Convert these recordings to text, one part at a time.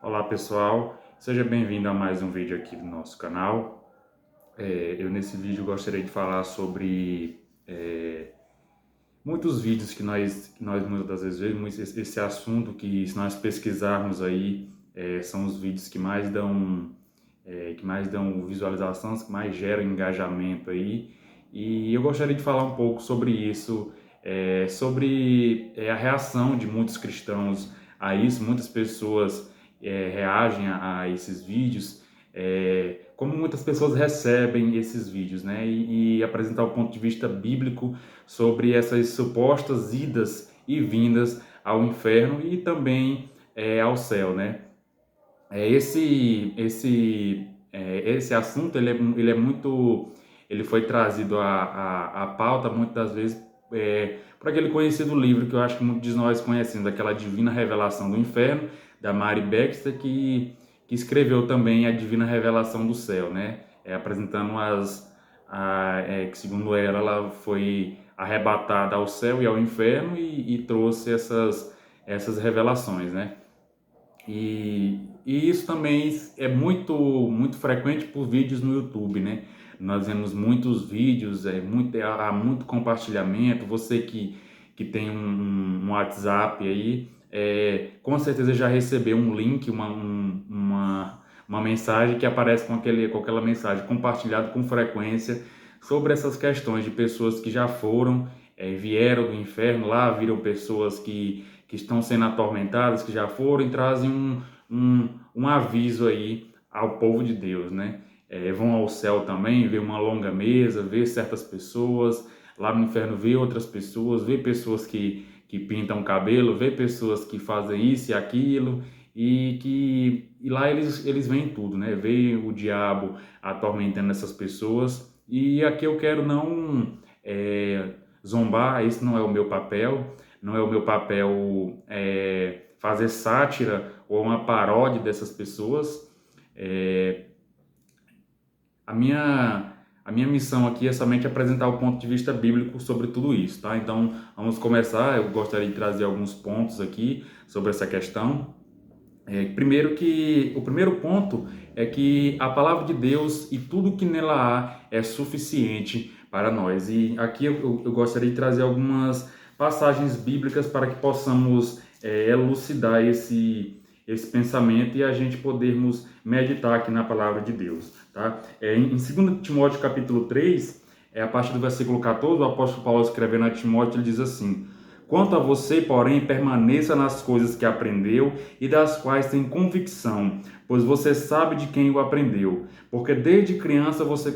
Olá pessoal, seja bem-vindo a mais um vídeo aqui do nosso canal. Eu nesse vídeo gostaria de falar sobre muitos vídeos que nós muitas das vezes vemos esse assunto que, se nós pesquisarmos aí, são os vídeos que mais dão visualizações, que mais geram engajamento aí. E eu gostaria de falar um pouco sobre isso, sobre a reação de muitos cristãos a isso. Muitas pessoas reagem a esses vídeos, como muitas pessoas recebem esses vídeos, né? E apresentar o ponto de vista bíblico sobre essas supostas idas e vindas ao inferno e também ao céu, né? Esse assunto ele foi trazido à pauta muitas das vezes por aquele conhecido livro que eu acho que muitos de nós conhecemos, aquela Divina Revelação do Inferno, da Mary Baxter, que escreveu também a Divina Revelação do Céu, né? Apresentando que segundo ela foi arrebatada ao céu e ao inferno e trouxe essas revelações, né? E isso também é muito frequente por vídeos no YouTube, né? Nós vemos muitos vídeos, há muito compartilhamento. Você que tem um WhatsApp aí, com certeza já recebeu um link, uma mensagem que aparece com aquela mensagem compartilhada com frequência sobre essas questões de pessoas que já foram, vieram do inferno lá, viram pessoas que estão sendo atormentadas, que já foram, e trazem um aviso aí ao povo de Deus, né? Vão ao céu também, vê uma longa mesa, vê certas pessoas, lá no inferno vê outras pessoas, vê pessoas que pintam o cabelo, vê pessoas que fazem isso e aquilo, e lá eles veem tudo, né? Vê o diabo atormentando essas pessoas, e aqui eu quero não zombar. Esse não é o meu papel. Não é o meu papel fazer sátira ou uma paródia dessas pessoas. A minha missão aqui é somente apresentar o ponto de vista bíblico sobre tudo isso, tá? Então, vamos começar. Eu gostaria de trazer alguns pontos aqui sobre essa questão. O primeiro ponto é que a palavra de Deus e tudo que nela há é suficiente para nós. E aqui eu gostaria de trazer algumas passagens bíblicas para que possamos elucidar esse pensamento e a gente podermos meditar aqui na palavra de Deus, tá? Em 2 Timóteo capítulo 3, a partir do versículo 14, o apóstolo Paulo escrevendo a Timóteo, ele diz assim: quanto a você, porém, permaneça nas coisas que aprendeu e das quais tem convicção, pois você sabe de quem o aprendeu, porque desde criança você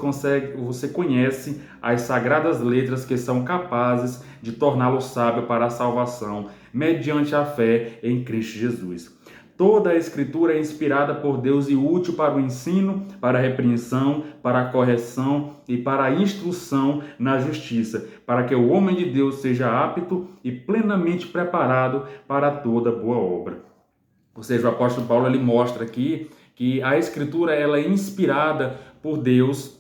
conhece as sagradas letras que são capazes de torná-lo sábio para a salvação, mediante a fé em Cristo Jesus. Toda a Escritura é inspirada por Deus e útil para o ensino, para a repreensão, para a correção e para a instrução na justiça, para que o homem de Deus seja apto e plenamente preparado para toda boa obra. Ou seja, o apóstolo Paulo ele mostra aqui que a Escritura ela é inspirada por Deus.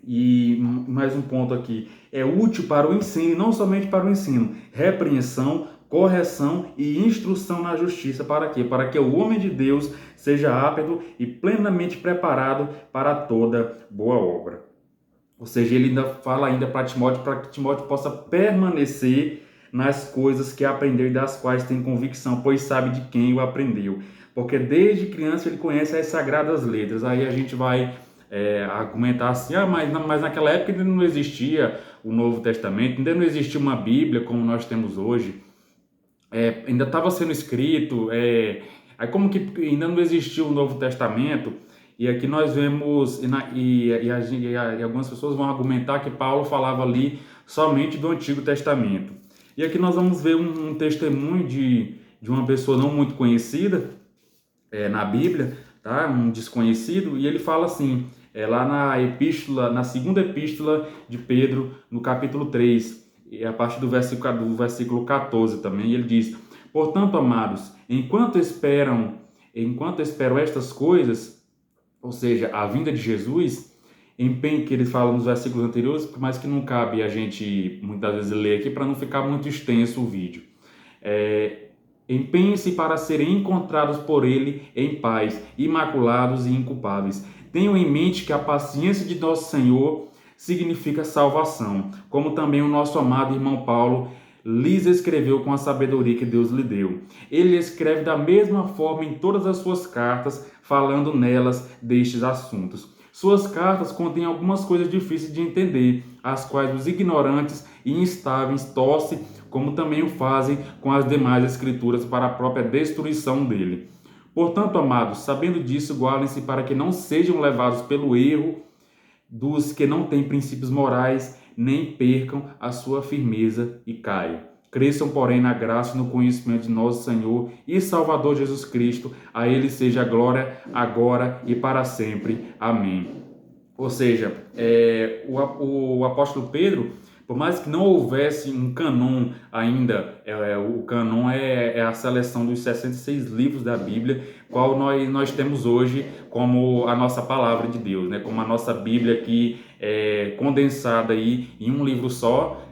E mais um ponto aqui, é útil para o ensino, e não somente para o ensino, repreensão, correção e instrução na justiça. Para quê? Para que o homem de Deus seja apto e plenamente preparado para toda boa obra. Ou seja, ele ainda fala para Timóteo, para que Timóteo possa permanecer nas coisas que aprendeu e das quais tem convicção, pois sabe de quem o aprendeu. Porque desde criança ele conhece as sagradas letras. Aí a gente vai argumentar assim, mas naquela época ainda não existia o Novo Testamento, ainda não existia uma Bíblia como nós temos hoje, ainda estava sendo escrito, aí como que ainda não existia o Novo Testamento? E aqui nós vemos, e algumas pessoas vão argumentar que Paulo falava ali somente do Antigo Testamento. E aqui nós vamos ver um testemunho de uma pessoa não muito conhecida na Bíblia, tá? Um desconhecido, e ele fala assim, lá na segunda epístola de Pedro, no capítulo 3, a partir do versículo 14 também, ele diz: portanto, amados, enquanto esperam estas coisas, ou seja, a vinda de Jesus, que ele fala nos versículos anteriores, mas que não cabe a gente muitas vezes ler aqui para não ficar muito extenso o vídeo. Empenhem-se para serem encontrados por Ele em paz, imaculados e inculpáveis. Tenham em mente que a paciência de nosso Senhor significa salvação, como também o nosso amado irmão Paulo lhes escreveu com a sabedoria que Deus lhe deu. Ele escreve da mesma forma em todas as suas cartas, falando nelas destes assuntos. Suas cartas contêm algumas coisas difíceis de entender, as quais os ignorantes e instáveis torcem, como também o fazem com as demais escrituras para a própria destruição dele. Portanto, amados, sabendo disso, guardem-se para que não sejam levados pelo erro dos que não têm princípios morais, nem percam a sua firmeza e caiam. Cresçam, porém, na graça e no conhecimento de nosso Senhor e Salvador Jesus Cristo. A Ele seja a glória, agora e para sempre. Amém. Ou seja, o apóstolo Pedro, por mais que não houvesse um cânon ainda, o cânon é a seleção dos 66 livros da Bíblia, qual nós temos hoje como a nossa palavra de Deus, né? Como a nossa Bíblia aqui condensada aí em um livro só,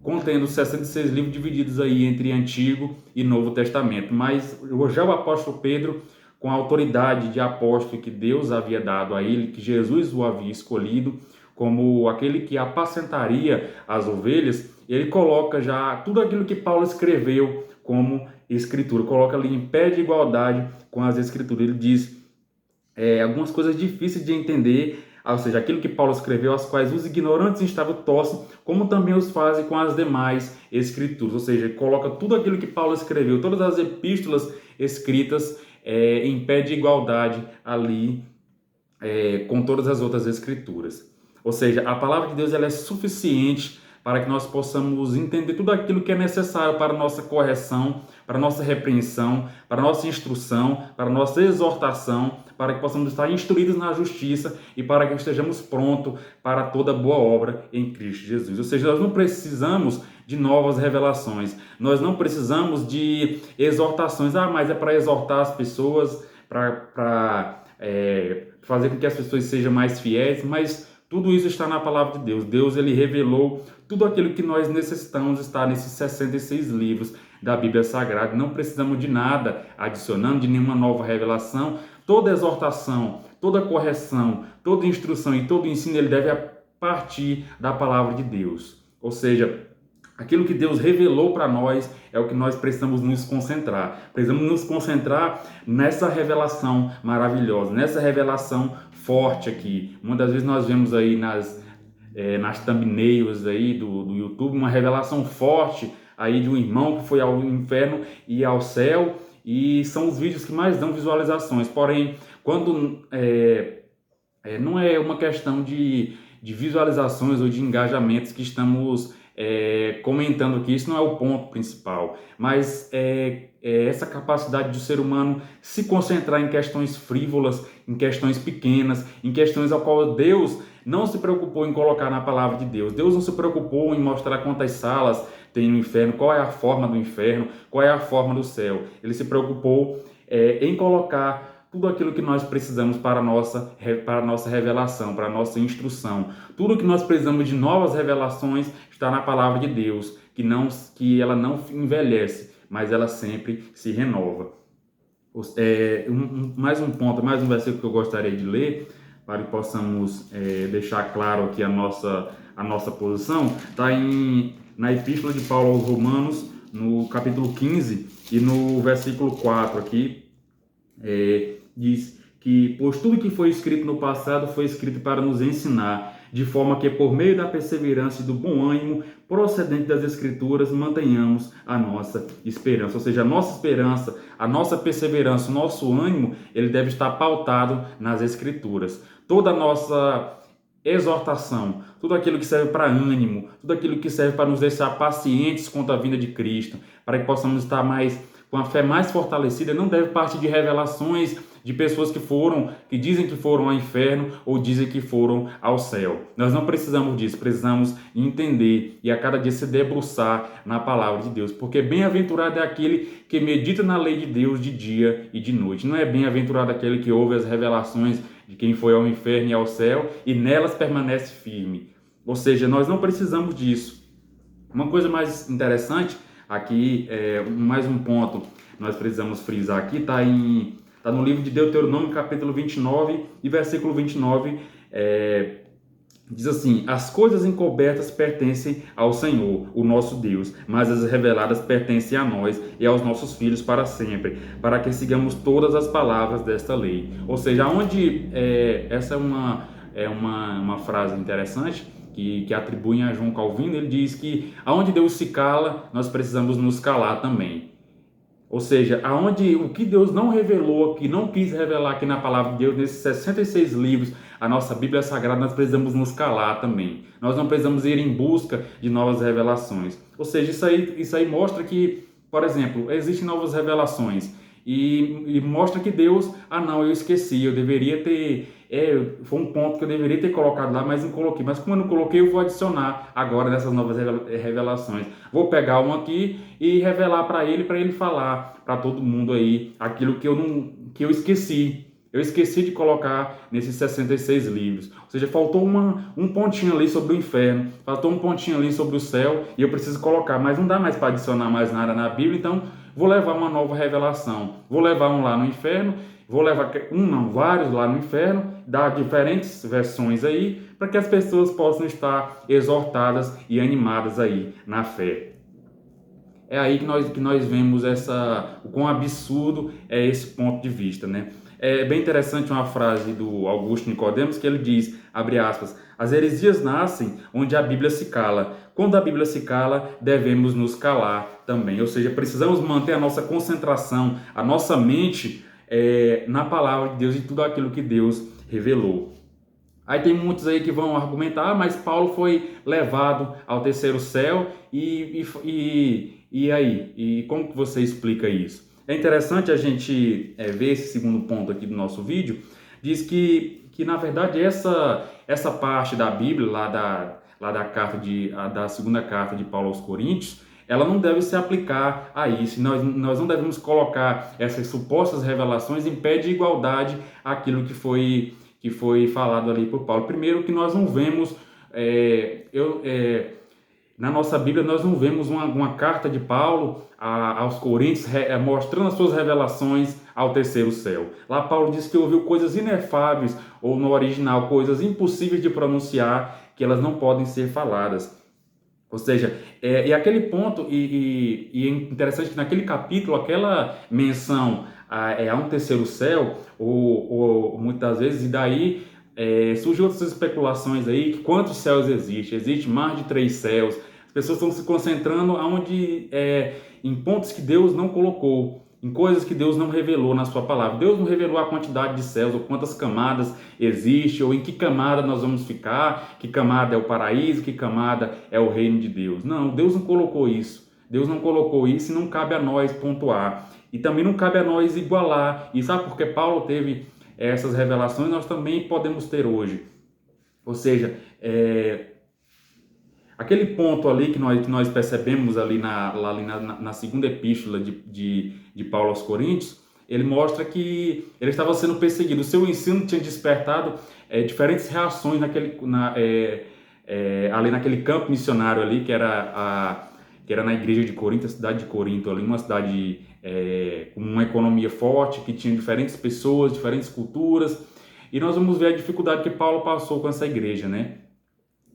contendo 66 livros divididos aí entre Antigo e Novo Testamento. Mas já o apóstolo Pedro, com a autoridade de apóstolo que Deus havia dado a ele, que Jesus o havia escolhido como aquele que apacentaria as ovelhas, ele coloca já tudo aquilo que Paulo escreveu como escritura, coloca ali em pé de igualdade com as escrituras. Ele diz algumas coisas difíceis de entender, ou seja, aquilo que Paulo escreveu, as quais os ignorantes estavam torcem, como também os fazem com as demais escrituras. Ou seja, ele coloca tudo aquilo que Paulo escreveu, todas as epístolas escritas em pé de igualdade ali com todas as outras escrituras. Ou seja, a palavra de Deus ela é suficiente para que nós possamos entender tudo aquilo que é necessário para a nossa correção, para a nossa repreensão, para a nossa instrução, para a nossa exortação, para que possamos estar instruídos na justiça e para que estejamos prontos para toda boa obra em Cristo Jesus. Ou seja, nós não precisamos de novas revelações, nós não precisamos de exortações, mas é para exortar as pessoas, para fazer com que as pessoas sejam mais fiéis, mas tudo isso está na palavra de Deus. Deus ele revelou tudo aquilo que nós necessitamos, está nesses 66 livros da Bíblia Sagrada. Não precisamos de nada adicionando, de nenhuma nova revelação. Toda exortação, toda correção, toda instrução e todo ensino ele deve partir da palavra de Deus. Ou seja, aquilo que Deus revelou para nós é o que nós precisamos nos concentrar. Precisamos nos concentrar nessa revelação maravilhosa, nessa revelação forte aqui. Muitas vezes nós vemos aí nas thumbnails aí do YouTube uma revelação forte aí de um irmão que foi ao inferno e ao céu, e são os vídeos que mais dão visualizações. Porém, quando não é uma questão de visualizações ou de engajamentos que estamos comentando aqui, isso não é o ponto principal, mas essa capacidade do ser humano se concentrar em questões frívolas, em questões pequenas, em questões ao qual Deus não se preocupou em colocar na palavra de Deus. Deus não se preocupou em mostrar quantas salas tem no inferno, qual é a forma do inferno, qual é a forma do céu. Ele se preocupou em colocar tudo aquilo que nós precisamos para a nossa revelação, para a nossa instrução. Tudo que nós precisamos de novas revelações está na palavra de Deus, que ela não envelhece, mas ela sempre se renova. Mais um ponto, mais um versículo que eu gostaria de ler, para que possamos deixar claro aqui a nossa posição, está na Epístola de Paulo aos Romanos, no capítulo 15 e no versículo 4 aqui, diz que, pois tudo que foi escrito no passado foi escrito para nos ensinar, de forma que por meio da perseverança e do bom ânimo procedente das Escrituras mantenhamos a nossa esperança. Ou seja, a nossa esperança, a nossa perseverança, o nosso ânimo, ele deve estar pautado nas Escrituras. Toda a nossa exortação, tudo aquilo que serve para ânimo, tudo aquilo que serve para nos deixar pacientes quanto à vinda de Cristo, para que possamos estar com a fé mais fortalecida, não deve partir de revelações de pessoas que dizem que foram ao inferno ou dizem que foram ao céu. Nós não precisamos disso, precisamos entender e a cada dia se debruçar na palavra de Deus, porque bem-aventurado é aquele que medita na lei de Deus de dia e de noite. Não é bem-aventurado aquele que ouve as revelações de quem foi ao inferno e ao céu e nelas permanece firme. Ou seja, nós não precisamos disso. Uma coisa mais interessante, Aqui, mais um ponto nós precisamos frisar aqui, está no livro de Deuteronômio, capítulo 29 e versículo 29, diz assim: as coisas encobertas pertencem ao Senhor, o nosso Deus, mas as reveladas pertencem a nós e aos nossos filhos para sempre, para que sigamos todas as palavras desta lei. Ou seja, onde essa é uma frase interessante que atribuem a João Calvino. Ele diz que aonde Deus se cala, nós precisamos nos calar também. Ou seja, o que Deus não revelou, que não quis revelar aqui na palavra de Deus, nesses 66 livros, a nossa Bíblia Sagrada, nós precisamos nos calar também. Nós não precisamos ir em busca de novas revelações. Ou seja, isso aí mostra que, por exemplo, existem novas revelações e mostra que Deus, não, eu esqueci, eu deveria ter, foi um ponto que eu deveria ter colocado lá, mas não coloquei. Mas como eu não coloquei, eu vou adicionar agora nessas novas revelações. Vou pegar um aqui e revelar para ele falar para todo mundo aí aquilo que eu esqueci. Eu esqueci de colocar nesses 66 livros. Ou seja, faltou um pontinho ali sobre o inferno, faltou um pontinho ali sobre o céu, e eu preciso colocar, mas não dá mais para adicionar mais nada na Bíblia, então vou levar uma nova revelação. Vou levar um lá no inferno, vou levar vários lá no inferno, dar diferentes versões aí, para que as pessoas possam estar exortadas e animadas aí na fé. É aí que nós vemos o quão absurdo é esse ponto de vista, né? É bem interessante uma frase do Augusto Nicodemos, que ele diz, abre aspas, as heresias nascem onde a Bíblia se cala. Quando a Bíblia se cala, devemos nos calar também. Ou seja, precisamos manter a nossa concentração, a nossa mente na palavra de Deus e tudo aquilo que Deus revelou. Aí tem muitos aí que vão argumentar, mas Paulo foi levado ao terceiro céu e aí? E como que você explica isso? É interessante a gente ver esse segundo ponto aqui do nosso vídeo. Diz que na verdade essa parte da Bíblia, lá da da segunda carta de Paulo aos Coríntios, ela não deve se aplicar a isso. Nós não devemos colocar essas supostas revelações em pé de igualdade àquilo que foi falado ali por Paulo. Primeiro que nós não vemos, na nossa Bíblia nós não vemos uma carta de Paulo aos Coríntios mostrando as suas revelações ao terceiro céu. Lá Paulo diz que ouviu coisas inefáveis, ou no original, coisas impossíveis de pronunciar, que elas não podem ser faladas. Ou seja, e aquele ponto, e é interessante que naquele capítulo, aquela menção a um terceiro céu, ou muitas vezes, e daí surgem outras especulações aí, que quantos céus existem? Existe mais de 3 céus. As pessoas estão se concentrando em pontos que Deus não colocou, em coisas que Deus não revelou na sua palavra. Deus não revelou a quantidade de céus, ou quantas camadas existe, ou em que camada nós vamos ficar, que camada é o paraíso, que camada é o reino de Deus. Não, Deus não colocou isso. Deus não colocou isso e não cabe a nós pontuar. E também não cabe a nós igualar. E sabe por que Paulo teve essas revelações? Nós também podemos ter hoje. Ou seja, aquele ponto ali que nós percebemos ali na segunda epístola de Paulo aos Coríntios, ele mostra que ele estava sendo perseguido. O seu ensino tinha despertado diferentes reações ali naquele campo missionário ali, que era na igreja de Corinto, a cidade de Corinto, ali, uma cidade com uma economia forte, que tinha diferentes pessoas, diferentes culturas. E nós vamos ver a dificuldade que Paulo passou com essa igreja, né?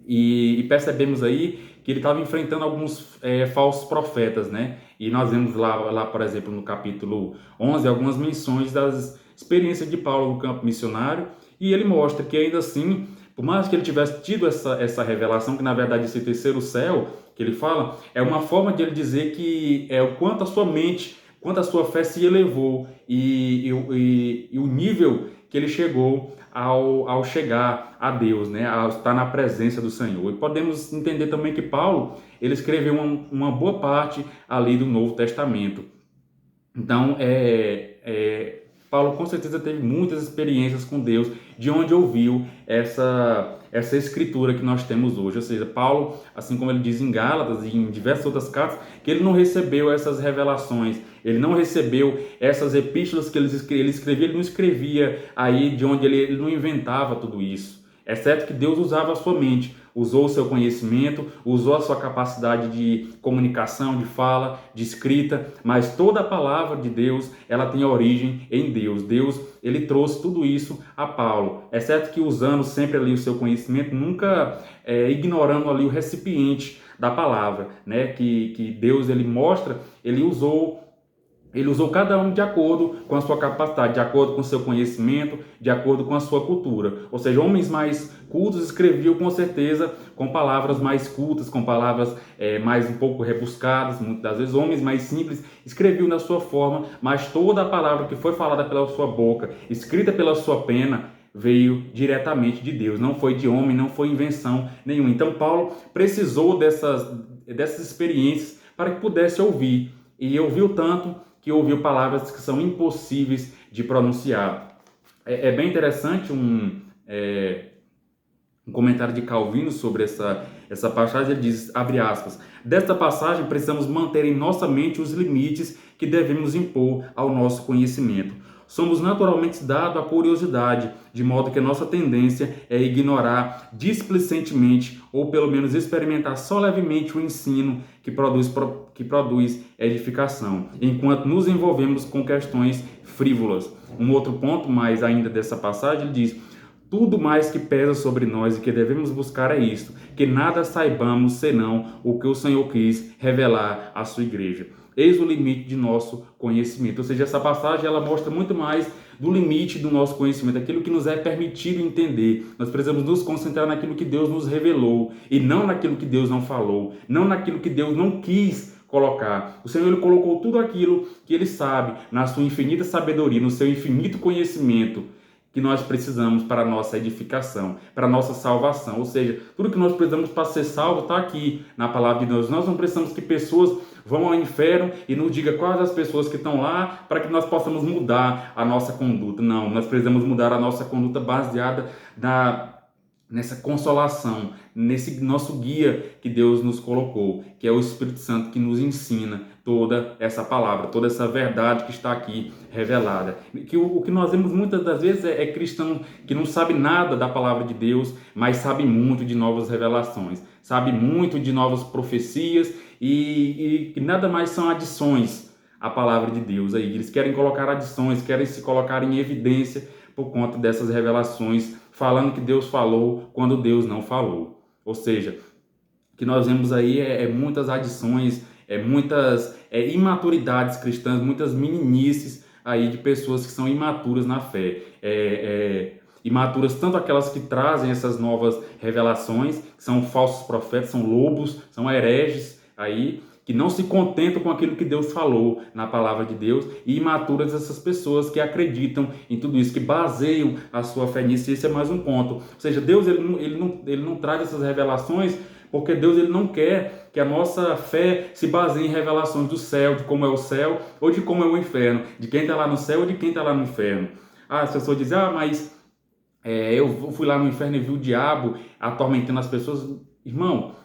E percebemos aí que ele estava enfrentando alguns falsos profetas, né? E nós vemos lá, por exemplo, no capítulo 11, algumas menções das experiências de Paulo no campo missionário, e ele mostra que ainda assim, por mais que ele tivesse tido essa revelação, que na verdade esse terceiro céu, que ele fala, é uma forma de ele dizer que o quanto a sua mente, quanto a sua fé se elevou e o nível que ele chegou ao chegar a Deus, né, ao estar na presença do Senhor. E podemos entender também que Paulo, ele escreveu uma boa parte ali do Novo Testamento. Então, Paulo com certeza teve muitas experiências com Deus, de onde ouviu essa escritura que nós temos hoje. Ou seja, Paulo, assim como ele diz em Gálatas e em diversas outras cartas, que ele não recebeu essas revelações, ele não recebeu essas epístolas que ele escrevia, ele não escrevia aí de onde ele não inventava tudo isso. É certo que Deus usava a sua mente, usou o seu conhecimento, usou a sua capacidade de comunicação, de fala, de escrita, mas toda a palavra de Deus, ela tem origem em Deus. Deus, ele trouxe tudo isso a Paulo. É certo que usando sempre ali o seu conhecimento, nunca ignorando ali o recipiente da palavra, né? Que Deus, ele mostra, ele usou cada um de acordo com a sua capacidade, de acordo com o seu conhecimento, de acordo com a sua cultura. Ou seja, homens mais cultos escreviam com certeza com palavras mais cultas, com palavras mais um pouco rebuscadas. Muitas das vezes, homens mais simples escreviam da sua forma, mas toda a palavra que foi falada pela sua boca, escrita pela sua pena, veio diretamente de Deus. Não foi de homem, não foi invenção nenhuma. Então, Paulo precisou dessas experiências para que pudesse ouvir. E ouviu tanto que ouviu palavras que são impossíveis de pronunciar. É bem interessante um comentário de Calvino sobre essa passagem. Ele diz, abre aspas, desta passagem precisamos manter em nossa mente os limites que devemos impor ao nosso conhecimento. Somos naturalmente dados à curiosidade, de modo que a nossa tendência é ignorar displicentemente ou pelo menos experimentar só levemente o ensino que produz edificação, enquanto nos envolvemos com questões frívolas. Um outro ponto, mais ainda dessa passagem, ele diz, tudo mais que pesa sobre nós e que devemos buscar é isto, que nada saibamos senão o que o Senhor quis revelar à sua igreja. Eis o limite de nosso conhecimento. Ou seja, essa passagem ela mostra muito mais do limite do nosso conhecimento, aquilo que nos é permitido entender. Nós precisamos nos concentrar naquilo que Deus nos revelou e não naquilo que Deus não falou, não naquilo que Deus não quis colocar. O Senhor ele colocou tudo aquilo que Ele sabe, na sua infinita sabedoria, no seu infinito conhecimento, que nós precisamos para a nossa edificação, para a nossa salvação. Ou seja, tudo que nós precisamos para ser salvo está aqui na palavra de Deus. Nós não precisamos que pessoas vão ao inferno e nos digam quais as pessoas que estão lá para que nós possamos mudar a nossa conduta. Não, nós precisamos mudar a nossa conduta baseada nessa consolação, nesse nosso guia que Deus nos colocou, que é o Espírito Santo que nos ensina toda essa palavra, toda essa verdade que está aqui revelada. O que nós vemos muitas das vezes é cristão que não sabe nada da palavra de Deus, mas sabe muito de novas revelações, sabe muito de novas profecias e nada mais são adições à palavra de Deus. Aí eles querem colocar adições, querem se colocar em evidência por conta dessas revelações, falando que Deus falou quando Deus não falou. Ou seja, o que nós vemos aí é muitas adições, muitas imaturidades cristãs, muitas meninices aí de pessoas que são imaturas na fé. Imaturas tanto aquelas que trazem essas novas revelações, que são falsos profetas, são lobos, são hereges aí, que não se contentam com aquilo que Deus falou na palavra de Deus, e imaturas essas pessoas que acreditam em tudo isso, que baseiam a sua fé nisso. Esse é mais um ponto. Ou seja, Deus ele não traz essas revelações porque Deus ele não quer que a nossa fé se baseie em revelações do céu, de como é o céu ou de como é o inferno, de quem está lá no céu ou de quem está lá no inferno. As pessoas dizem, mas eu fui lá no inferno e vi o diabo atormentando as pessoas. Irmão,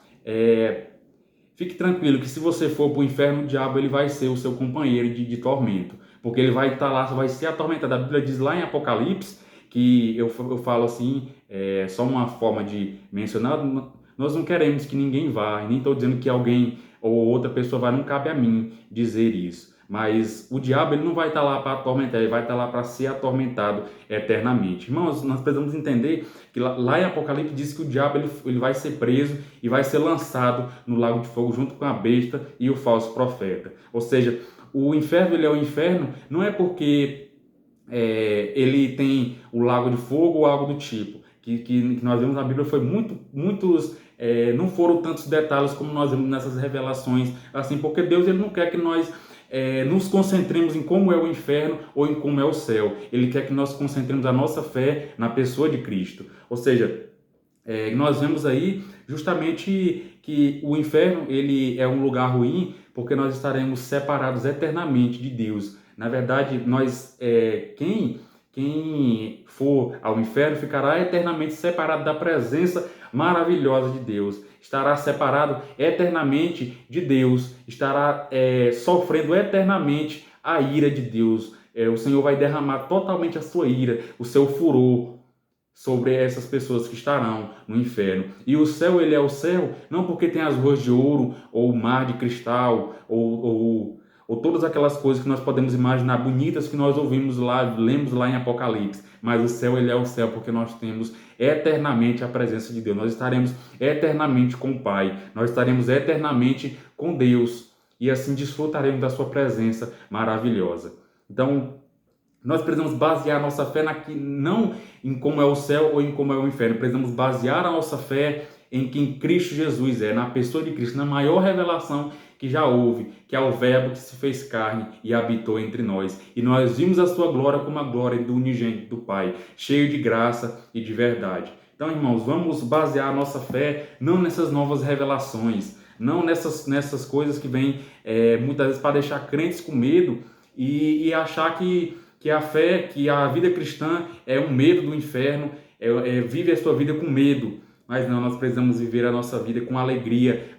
fique tranquilo que se você for para o inferno, o diabo ele vai ser o seu companheiro de tormento, porque ele vai estar lá, vai ser atormentado. A Bíblia diz lá em Apocalipse, que eu falo assim, só uma forma de mencionar, nós não queremos que ninguém vá, nem estou dizendo que alguém ou outra pessoa vai, não cabe a mim dizer isso. Mas o diabo ele não vai estar lá para atormentar, ele vai estar lá para ser atormentado eternamente. Irmãos, nós precisamos entender que lá em Apocalipse diz que o diabo ele vai ser preso e vai ser lançado no lago de fogo junto com a besta e o falso profeta. Ou seja, o inferno ele é o inferno não é porque ele tem o lago de fogo ou algo do tipo. Que nós vemos na Bíblia foi muitos não foram tantos detalhes como nós vemos nessas revelações, assim, porque Deus ele não quer que nós nos concentremos em como é o inferno ou em como é o céu. Ele quer que nós concentremos a nossa fé na pessoa de Cristo. Ou seja, nós vemos aí justamente que o inferno ele é um lugar ruim porque nós estaremos separados eternamente de Deus. Na verdade, quem for ao inferno ficará eternamente separado da presença maravilhosa de Deus. Estará separado eternamente de Deus. Estará sofrendo eternamente a ira de Deus. O Senhor vai derramar totalmente a sua ira, o seu furor sobre essas pessoas que estarão no inferno. E o céu, ele é o céu, não porque tem as ruas de ouro, ou o mar de cristal, ou todas aquelas coisas que nós podemos imaginar bonitas que nós ouvimos lá, lemos lá em Apocalipse. Mas o céu, ele é o céu porque nós temos eternamente a presença de Deus. Nós estaremos eternamente com o Pai. Nós estaremos eternamente com Deus. E assim desfrutaremos da sua presença maravilhosa. Então, nós precisamos basear a nossa fé não em como é o céu ou em como é o inferno. Precisamos basear a nossa fé em quem Cristo Jesus é, na pessoa de Cristo, na maior revelação que já houve, que é o Verbo que se fez carne e habitou entre nós. E nós vimos a sua glória como a glória do unigênito do Pai, cheio de graça e de verdade. Então, irmãos, vamos basear a nossa fé não nessas novas revelações, não nessas coisas que vêm muitas vezes para deixar crentes com medo e achar que a fé, que a vida cristã é um medo do inferno, vive a sua vida com medo. Mas não, nós precisamos viver a nossa vida com alegria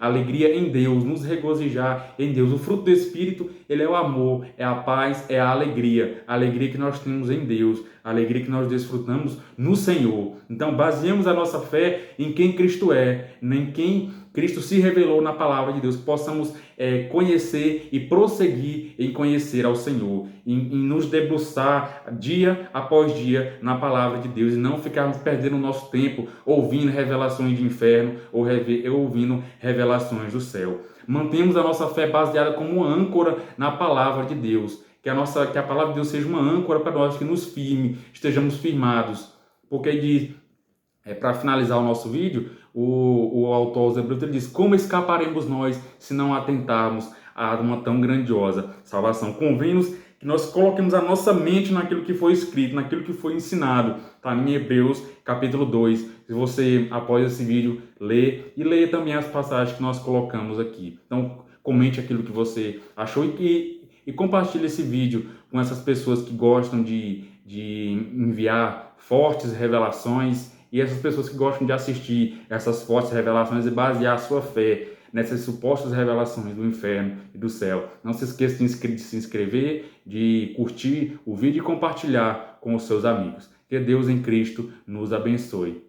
em Deus, nos regozijar em Deus. O fruto do Espírito, ele é o amor, é a paz, é a alegria que nós temos em Deus, a alegria que nós desfrutamos no Senhor. Então, baseemos a nossa fé em quem Cristo é, em quem Cristo se revelou na palavra de Deus, que possamos conhecer e prosseguir em conhecer ao Senhor, em nos debruçar dia após dia na palavra de Deus e não ficarmos perdendo o nosso tempo ouvindo revelações de inferno ou ouvindo revelações do céu. Mantemos a nossa fé baseada como uma âncora na palavra de Deus, que a palavra de Deus seja uma âncora para nós, que nos firme, estejamos firmados, porque diz, para finalizar o nosso vídeo, o autor aos Hebreus diz: como escaparemos nós se não atentarmos a uma tão grandiosa salvação? Convém-nos que nós coloquemos a nossa mente naquilo que foi escrito, naquilo que foi ensinado. Está em Hebreus capítulo 2. Se você, após esse vídeo, ler e leia também as passagens que nós colocamos aqui. Então, comente aquilo que você achou e compartilhe esse vídeo com essas pessoas que gostam de enviar fortes revelações e essas pessoas que gostam de assistir essas fortes revelações e basear a sua fé nessas supostas revelações do inferno e do céu. Não se esqueça de se inscrever, de curtir o vídeo e compartilhar com os seus amigos. Que Deus em Cristo nos abençoe.